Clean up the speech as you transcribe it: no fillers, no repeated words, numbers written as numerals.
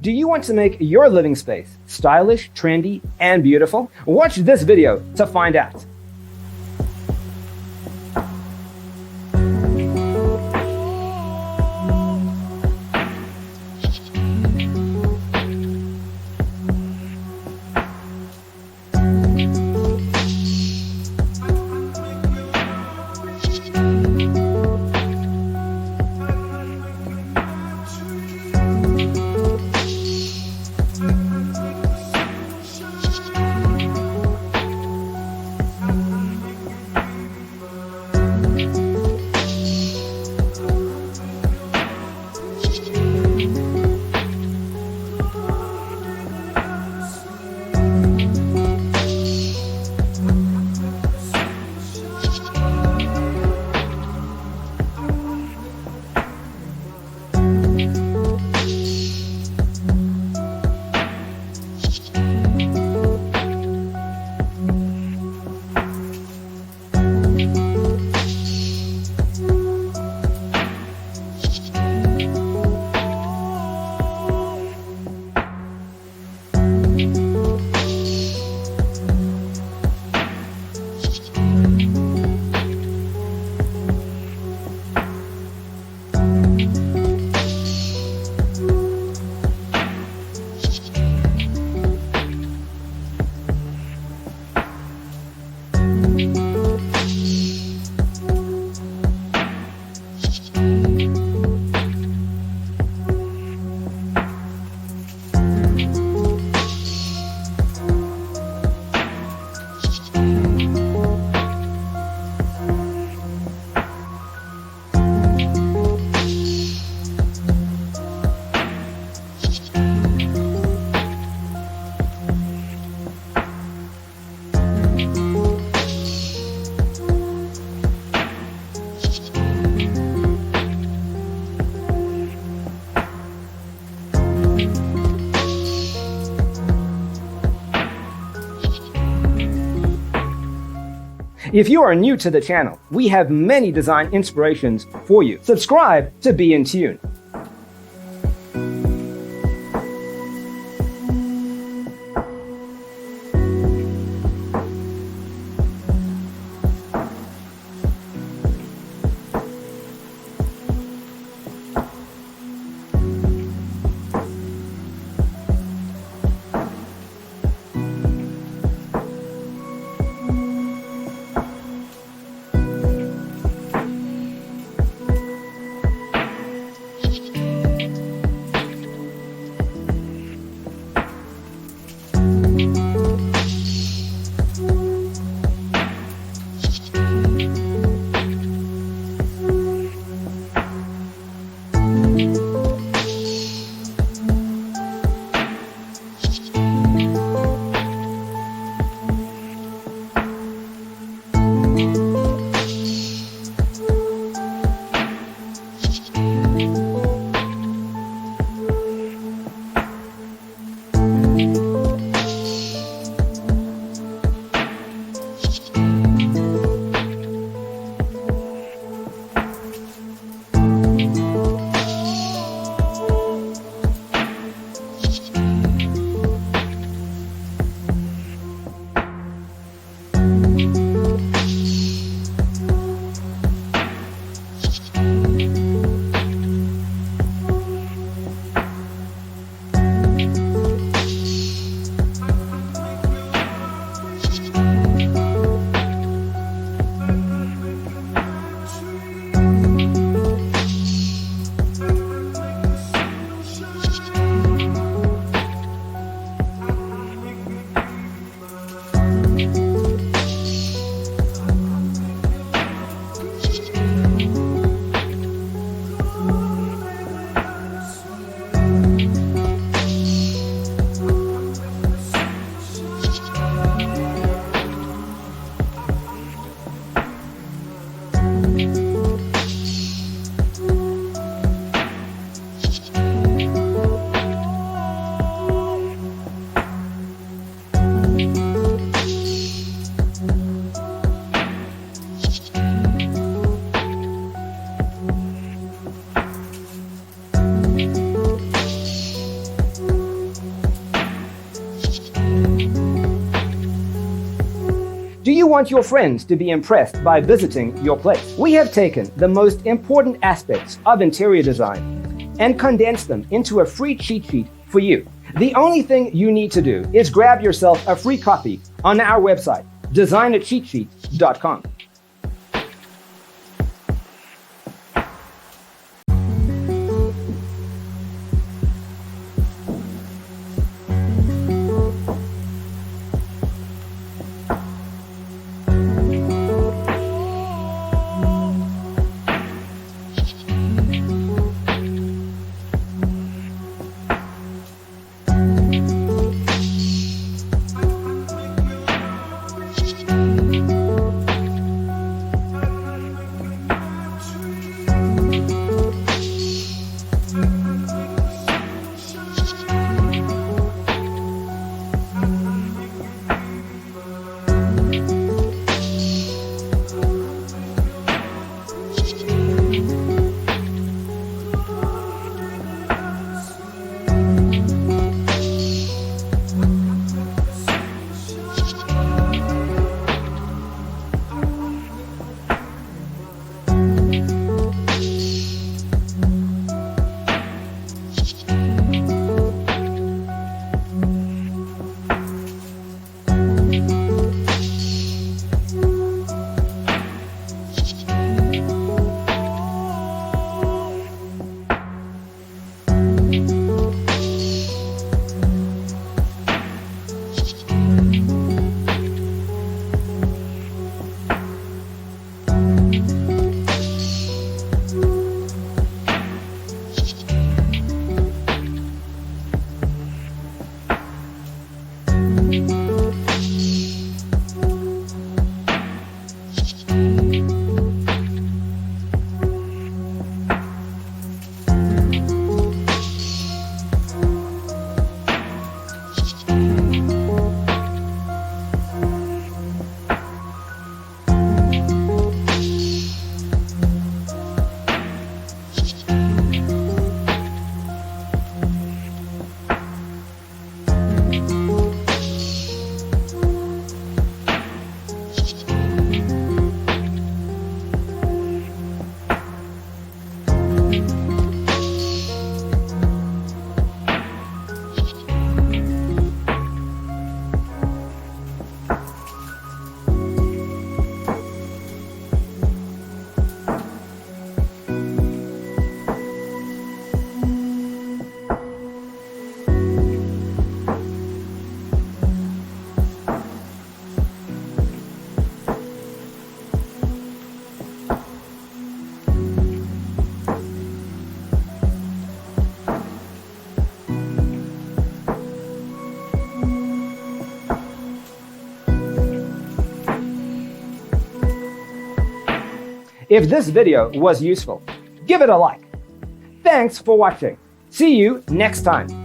Do you want to make your living space stylish, trendy, and beautiful? Watch this video to find out. If you are new to the channel, we have many design inspirations for you. Subscribe to be in tune. you want your friends to be impressed by visiting your place? We have taken the most important aspects of interior design and condensed them into a free cheat sheet for you. The only thing you need to do is grab yourself a free copy on our website, designercheatsheet.com. If this video was useful, give it a like. Thanks for watching. See you next time.